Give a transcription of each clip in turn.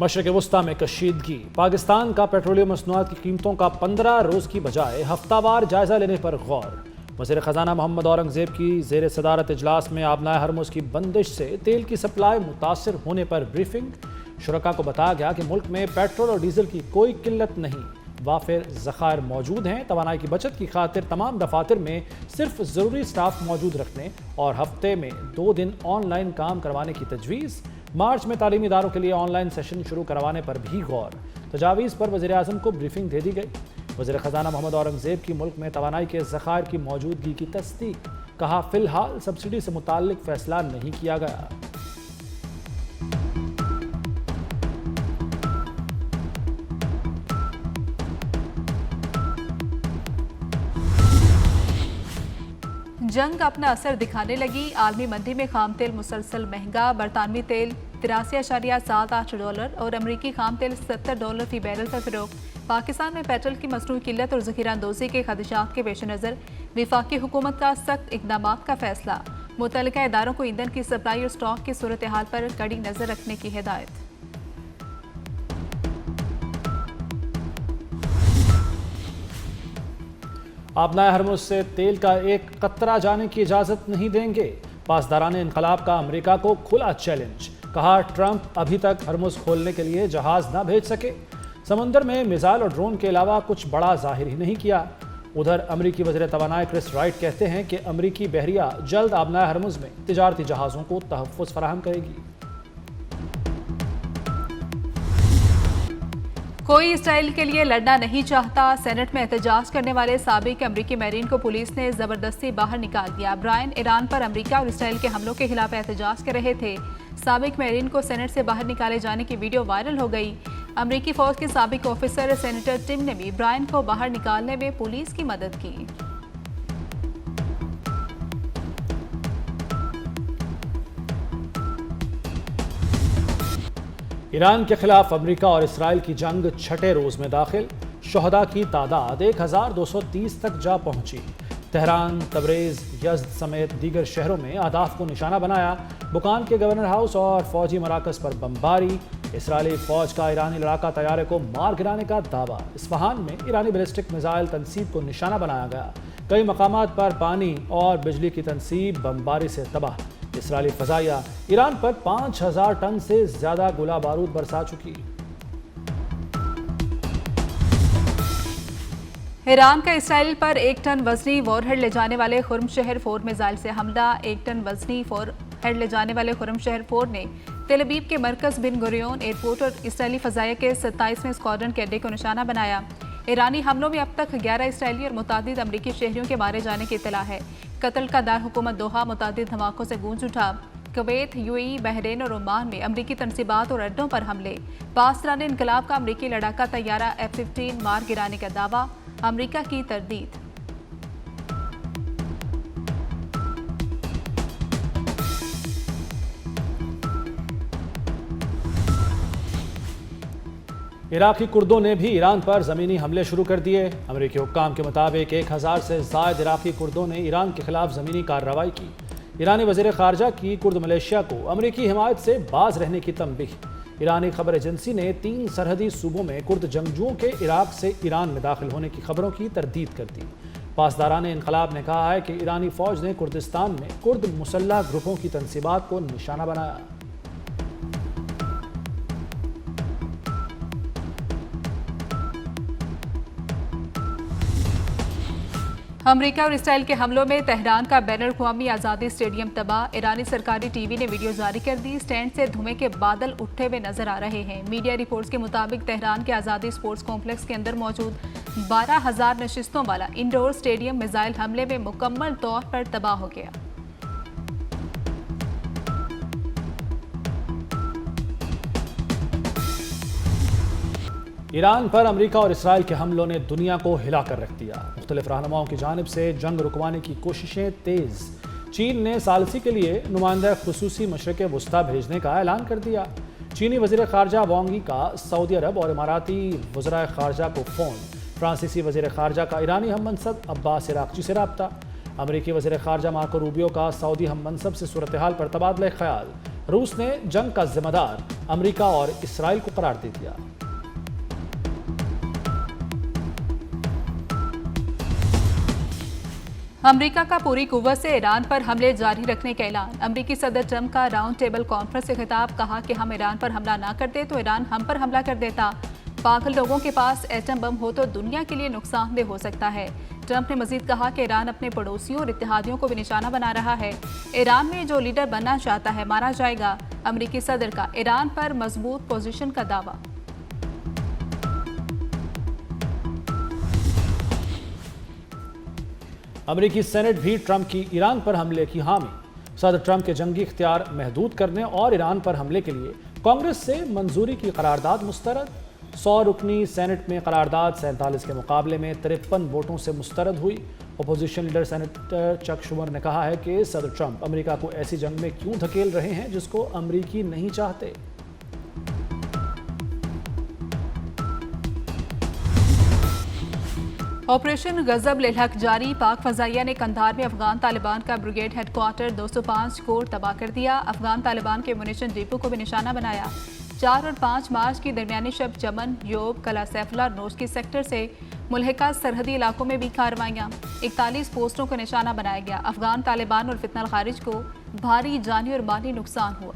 مشرق وسطی میں کشیدگی، پاکستان کا پیٹرولیم مصنوعات کی قیمتوں کا 15 روز کی بجائے ہفتہ وار جائزہ لینے پر غور۔ وزیر خزانہ محمد اورنگزیب کی زیر صدارت اجلاس میں آبنائے ہرمز کی بندش سے تیل کی سپلائی متاثر ہونے پر بریفنگ۔ شرکاء کو بتایا گیا کہ ملک میں پیٹرول اور ڈیزل کی کوئی قلت نہیں، وافر ذخائر موجود ہیں۔ توانائی کی بچت کی خاطر تمام دفاتر میں صرف ضروری سٹاف موجود رکھنے اور ہفتے میں 2 دن آن لائن کام کروانے کی تجویز۔ مارچ میں تعلیمی اداروں کے لیے آن لائن سیشن شروع کروانے پر بھی غور۔ تجاویز پر وزیر اعظم کو بریفنگ دے دی گئی۔ وزیر خزانہ محمد اورنگزیب کی ملک میں توانائی کے ذخائر کی موجودگی کی تصدیق، کہا فی الحال سبسڈی سے متعلق فیصلہ نہیں کیا گیا۔ جنگ اپنا اثر دکھانے لگی، عالمی منڈی میں خام تیل مسلسل مہنگا۔ برطانوی تیل $83.78 اور امریکی خام تیل $70 فی بیرل پر فروخت۔ پاکستان میں پیٹرول کی مصنوعی قلت اور ذخیرہ اندوزی کے خدشات کے پیش نظر وفاقی حکومت کا سخت اقدامات کا فیصلہ، متعلقہ اداروں کو ایندھن کی سپلائی اور اسٹاک کی صورتحال پر کڑی نظر رکھنے کی ہدایت۔ آبنائے ہرمز سے تیل کا ایک قطرہ جانے کی اجازت نہیں دیں گے، پاسداران انقلاب کا امریکہ کو کھلا چیلنج، کہا ٹرمپ ابھی تک ہرمز کھولنے کے لیے جہاز نہ بھیج سکے، سمندر میں میزائل اور ڈرون کے علاوہ کچھ بڑا ظاہر ہی نہیں کیا۔ ادھر امریکی وزیر توانائی کرس رائٹ کہتے ہیں کہ امریکی بحریہ جلد آبنائے ہرمز میں تجارتی جہازوں کو تحفظ فراہم کرے گی۔ کوئی اسرائیل کے لیے لڑنا نہیں چاہتا، سینٹ میں احتجاج کرنے والے سابق امریکی میرین کو پولیس نے زبردستی باہر نکال دیا۔ برائن ایران پر امریکہ اور اسرائیل کے حملوں کے خلاف احتجاج کر رہے تھے۔ سابق میرین کو سینٹ سے باہر نکالے جانے کی ویڈیو وائرل ہو گئی۔ امریکی فوج کے سابق آفیسر سینیٹر ٹم نے بھی برائن کو باہر نکالنے میں پولیس کی مدد کی۔ ایران کے خلاف امریکہ اور اسرائیل کی جنگ 6 روز میں داخل، شہداء کی تعداد 1230 تک جا پہنچی۔ تہران، تبریز، یزد سمیت دیگر شہروں میں اہداف کو نشانہ بنایا۔ بکان کے گورنر ہاؤس اور فوجی مراکز پر بمباری۔ اسرائیلی فوج کا ایرانی لڑاکا طیارے کو مار گرانے کا دعویٰ۔ اصفہان میں ایرانی بیلسٹک میزائل تنصیب کو نشانہ بنایا گیا۔ کئی مقامات پر پانی اور بجلی کی تنصیب بمباری سے تباہ۔ اسرائیلی فضائیہ ایران پر 5000 ٹن سے زیادہ گولہ بارود برسا چکی۔ ایران کا اسرائیل پر 1 ٹن وزنی وار ہیڈ لے جانے والے خرم شہر 4 میزائل سے حملہ۔ 1 ٹن وزنی وار ہیڈ لے جانے والے خرم شہر 4 نے تل ابیب کے مرکز بن گوریون ایئرپورٹ اور اسرائیلی فضائیہ کے 27ویں اسکواڈرن کے اڈے کو نشانہ بنایا۔ ایرانی حملوں میں اب تک 11 اسرائیلی اور متعدد امریکی شہریوں کے مارے جانے کی اطلاع ہے۔ قتل کا دارالحکومت دوحہ متعدد دھماکوں سے گونج اٹھا۔ کویت، UAE، بحرین اور عمان میں امریکی تنصیبات اور اڈوں پر حملے۔ پاسداران انقلاب کا امریکی لڑاکا طیارہ F-15 مار گرانے کا دعویٰ، امریکہ کی تردید۔ عراقی کردوں نے بھی ایران پر زمینی حملے شروع کر دیے۔ امریکی حکام کے مطابق 1000 سے زائد عراقی کردوں نے ایران کے خلاف زمینی کارروائی کی۔ ایرانی وزیر خارجہ کی کرد ملیشیا کو امریکی حمایت سے باز رہنے کی تنبیہ۔ ایرانی خبر ایجنسی نے 3 سرحدی صوبوں میں کرد جنگجوؤں کے عراق سے ایران میں داخل ہونے کی خبروں کی تردید کر دی۔ پاسداران انقلاب نے کہا ہے کہ ایرانی فوج نے کردستان میں کرد مسلح گروپوں کی تنصیبات کو نشانہ بنایا۔ امریکہ اور اسرائیل کے حملوں میں تہران کا بین الاقوامی آزادی اسٹیڈیم تباہ۔ ایرانی سرکاری ٹی وی نے ویڈیو جاری کر دی۔ اسٹینڈ سے دھوئیں کے بادل اٹھتے ہوئے نظر آ رہے ہیں۔ میڈیا رپورٹس کے مطابق تہران کے آزادی اسپورٹس کمپلیکس کے اندر موجود 12000 نشستوں والا انڈور اسٹیڈیم میزائل حملے میں مکمل طور پر تباہ ہو گیا۔ ایران پر امریکہ اور اسرائیل کے حملوں نے دنیا کو ہلا کر رکھ دیا۔ مختلف رہنماؤں کی جانب سے جنگ رکوانے کی کوششیں تیز۔ چین نے ثالثی کے لیے نمائندہ خصوصی مشرق وسطی بھیجنے کا اعلان کر دیا۔ چینی وزیر خارجہ وانگ ای کا سعودی عرب اور اماراتی وزرائے خارجہ کو فون۔ فرانسیسی وزیر خارجہ کا ایرانی ہم منصب عباس عراقچی سے رابطہ۔ امریکی وزیر خارجہ مارکو روبیو کا سعودی ہم منصب سے صورتحال پر تبادلہ خیال۔ रूस ने जंग का जिम्मेदार अमेरिका और इसराइल को करार दे दिया। अमेरिका का पूरी कुव्वत से ईरान पर हमले जारी रखने का ऐलान। अमेरिकी सदर ट्रंप का राउंड टेबल कॉन्फ्रेंस से खिताब। कहा कि हम ईरान पर हमला ना करते तो ईरान हम पर हमला कर देता। पागल लोगों के पास एटम बम हो तो दुनिया के लिए नुकसानदेह हो सकता है। ट्रंप ने मजीद कहा कि ईरान अपने पड़ोसियों और इत्तेहादियों को भी निशाना बना रहा है। ईरान में जो लीडर बनना चाहता है मारा जाएगा। अमेरिकी सदर का ईरान पर मजबूत पोजीशन का दावा। अमेरिकी सेनेट भी ट्रंप की ईरान पर हमले की हामी। सदर ट्रंप के जंगी इख्तियार महदूद करने और ईरान पर हमले के लिए कांग्रेस से मंजूरी की करारदाद मुस्तरद। 100 रुकनी सेनेट में करारदाद 47 के मुकाबले में 53 वोटों से मुस्तरद हुई। अपोजिशन लीडर सेनेटर चक शुमर ने कहा है कि सदर ट्रंप अमेरिका को ऐसी जंग में क्यों धकेल रहे हैं जिसको अमेरिकी नहीं चाहते। ऑपरेशन गजब लिलहक जारी। पाक फजाइया ने कंधार में अफगान तालिबान का ब्रिगेड हेडक्वार्टर 205 कोर तबाह कर दिया। अफगान तालिबान के मुनिशन डिपो को भी निशाना बनाया। 4 और 5 मार्च की दरमियानी शब चमन, योब, कला सैफुल्ला और नोशकी सेक्टर से मुल्हिका सरहदी इलाकों में भी कार्रवाइयाँ। 41 पोस्टों को निशाना बनाया गया। अफगान तालिबान और फितना खारिज को भारी जानी और माली नुकसान हुआ।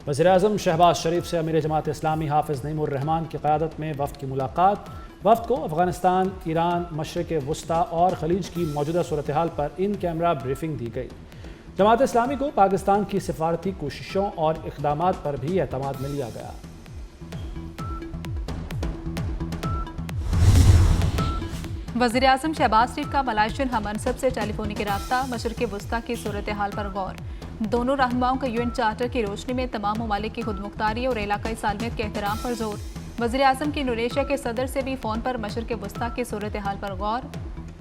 वज़ीर-ए-आज़म शहबाज शरीफ से अमीर जमात इस्लामी हाफिज़ नईमुर रहमान की क़यादत में वफ़द की मुलाकात। वफ़द को अफ़गानिस्तान, ईरान, मशरिक़ वस्ता और ख़लीज की मौजूदा सूरत हाल पर इन कैमरा ब्रीफिंग दी गई। जमात इस्लामी को पाकिस्तान की सिफारती कोशिशों और इक़दामात पर भी एतमाद में लिया गया। वज़ीर-ए-आज़म शहबाज शरीफ का मलाइशियन हममनसब से टेलीफोनिक राब्ता। मशरिक़ वस्ता की सूरत हाल पर गौर। दोनों रहनुमाओं का यूएन चार्टर की रोशनी में तमाम ममालिक की खुदमुख्तारी और इलाकाई सालमियत के एहतराम पर जोर। वज़ीर-ए-आज़म की इंडोनेशिया के सदर से भी फ़ोन पर मशरिक़ वस्ता की सूरत हाल पर गौर।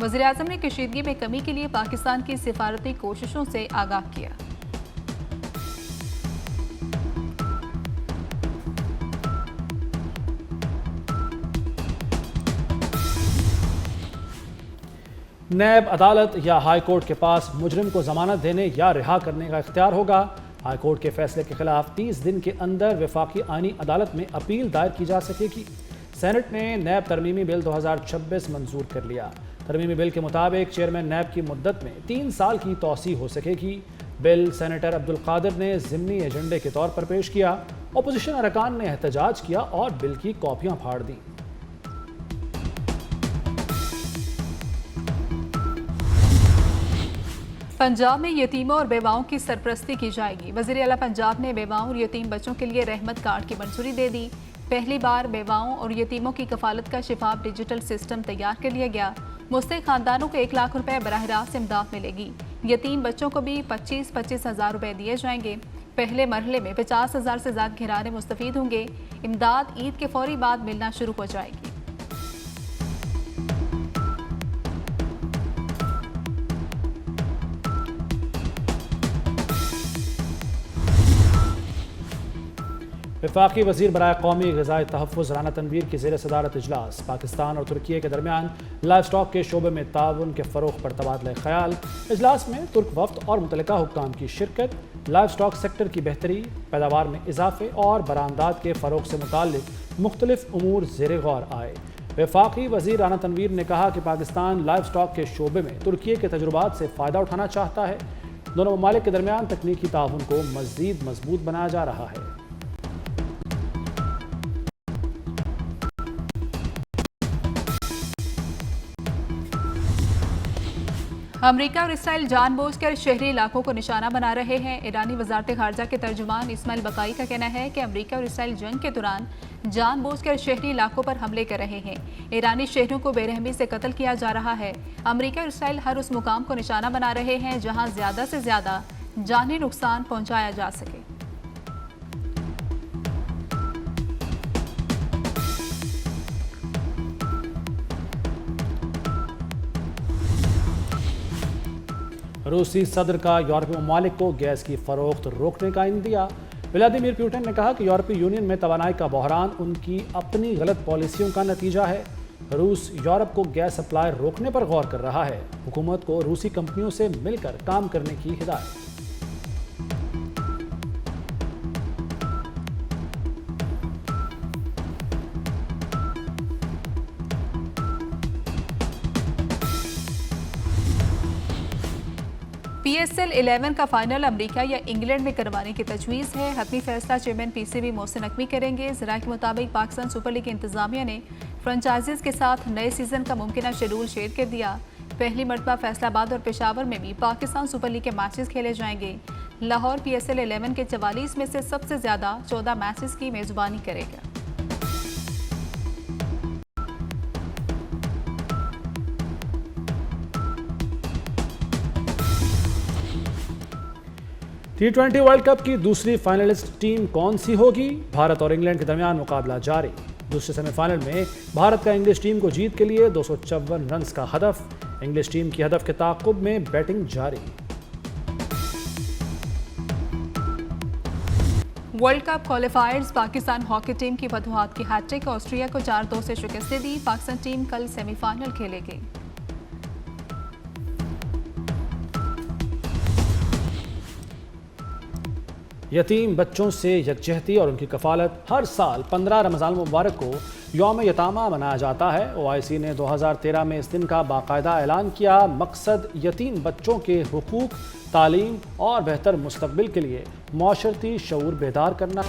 वज़ीर-ए-आज़म ने कशीदगी में कमी के लिए पाकिस्तान की सिफारती कोशिशों से आगाह किया। नैब अदालत या हाई कोर्ट के पास मुजरिम को जमानत देने या रिहा करने का इख्तियार होगा। हाई कोर्ट के फैसले के खिलाफ 30 दिन के अंदर वफाकी आईनी अदालत में अपील दायर की जा सकेगी। सेनेट ने नैब तरमीमी बिल 2026 मंजूर कर लिया। तरमीमी बिल के मुताबिक चेयरमैन नैब की मुद्दत में 3 साल की तौसी हो सकेगी। बिल सेनेटर अब्दुल कादिर ने ज़िमनी एजेंडे के तौर पर पेश किया। अपोजिशन अरकान ने एहतजाज किया और बिल की कॉपियाँ फाड़ दी। पंजाब में यतीमों और बेवाओं की सरपरस्ती की जाएगी। वज़ीर आला पंजाब ने बेवाओं और यतीम बच्चों के लिए रहमत कार्ड की मंजूरी दे दी। पहली बार बेवाओं और यतीमों की कफालत का शिफाफ डिजिटल सिस्टम तैयार कर लिया गया। मुस्तहिक़ खानदानों को 1 लाख रुपए बराह रास्त इमदाद मिलेगी। यतीम बच्चों को भी 25-25 हज़ार रुपए दिए जाएंगे। पहले मरहले में 50 हज़ार से ज़्यादा घराने मुस्तफ़ीद होंगे। इमदाद ईद के फौरी बाद मिलना शुरू हो जाएगी। वफाकी वज़ीर बराए कौमी ग़िज़ाई तहफ़्फ़ुज़ राना तनवीर की ज़ेर सदारत इजलास। पाकिस्तान और तुर्की के दरमियान लाइव स्टॉक के शोबे में ताउन के फ़रोग़ पर तबादला ख़याल। इजलास में तुर्क वफ़द और मुतल्लिका हुक्काम की शिरकत। लाइव स्टॉक सेक्टर की बेहतरी, पैदावार में इजाफे और बरामदात के फ़रोग़ से मुताल्लिक़ मुख्तलिफ़ उमूर ज़ेर गौर आए। वफाकी वज़ीर राना तनवीर ने कहा कि पाकिस्तान लाइव स्टॉक के शोबे में तुर्की के तजुर्बात से फ़ायदा उठाना चाहता है। दोनों ममालिक के दरमियान तकनीकी ताउन को मज़ीद मजबूत बनाया जा रहा है। अमेरिका और इसराइल जानबूझकर शहरी इलाकों को निशाना बना रहे हैं। ईरानी वजारत खारजा के तर्जुमान इस्माइल बकाई का कहना है कि अमेरिका और इसराइल जंग के दौरान जानबूझकर शहरी इलाकों पर हमले कर रहे हैं। ईरानी शहरियों को बेरहमी से कत्ल किया जा रहा है। अमेरिका और इसराइल हर उस मुकाम को निशाना बना रहे हैं जहां ज्यादा से ज्यादा जानी नुकसान पहुंचाया जा सके। रूसी सदर का यूरोपीय ममालिक को गैस की फरोख्त रोकने का इंदिया। व्लादिमीर पुतिन ने कहा कि यूरोपीय यूनियन में तवानाई का बहरान उनकी अपनी गलत पॉलिसियों का नतीजा है। रूस यूरोप को गैस सप्लाई रोकने पर गौर कर रहा है। हुकूमत को रूसी कंपनियों से मिलकर काम करने की हिदायत। PSL 11 का फाइनल अमेरिका या इंग्लैंड में करवाने की तजवीज़ है। हतमी फैसला चेयरमैन PCB मोहसिन नकवी करेंगे। ज़रा के मुताबिक पाकिस्तान सुपर लीग इंतजामिया ने फ्रेंचाइजीज के साथ नए सीजन का मुमकिन शेड्यूल शेयर कर दिया। पहली मरतबा फैसलाबाद और पेशावर में भी पाकिस्तान सुपर लीग के मैचेस खेले जाएंगे। लाहौर PSL 11 के 44 में से सबसे ज़्यादा 14 मैचेस की मेज़बानी करेगा। T20 वर्ल्ड कप की दूसरी फाइनलिस्ट टीम कौन सी होगी? भारत और इंग्लैंड के दरमियान मुकाबला जारी। दूसरे सेमीफाइनल में भारत का इंग्लिश टीम को जीत के लिए 254 रन का हदफ। इंग्लिश टीम की हदफ के ताक़ुब में बैटिंग जारी। World cup क्वालिफायर्स Pakistan hockey team की वजूहात की हैट्रिक। ऑस्ट्रिया को 4-2 से शिकस्त दी। पाकिस्तान टीम कल सेमीफाइनल खेलेगी। यतीम बच्चों से यकजहती और उनकी कफालत। हर साल 15 रमज़ान मुबारक को यौम यतामा मनाया जाता है। OIC ने 2013 में इस दिन का बाकायदा ऐलान किया। मकसद यतीम बच्चों के हुकूक, तालीम और बेहतर मुस्तकबिल के लिए माशरती शऊर बेदार करना।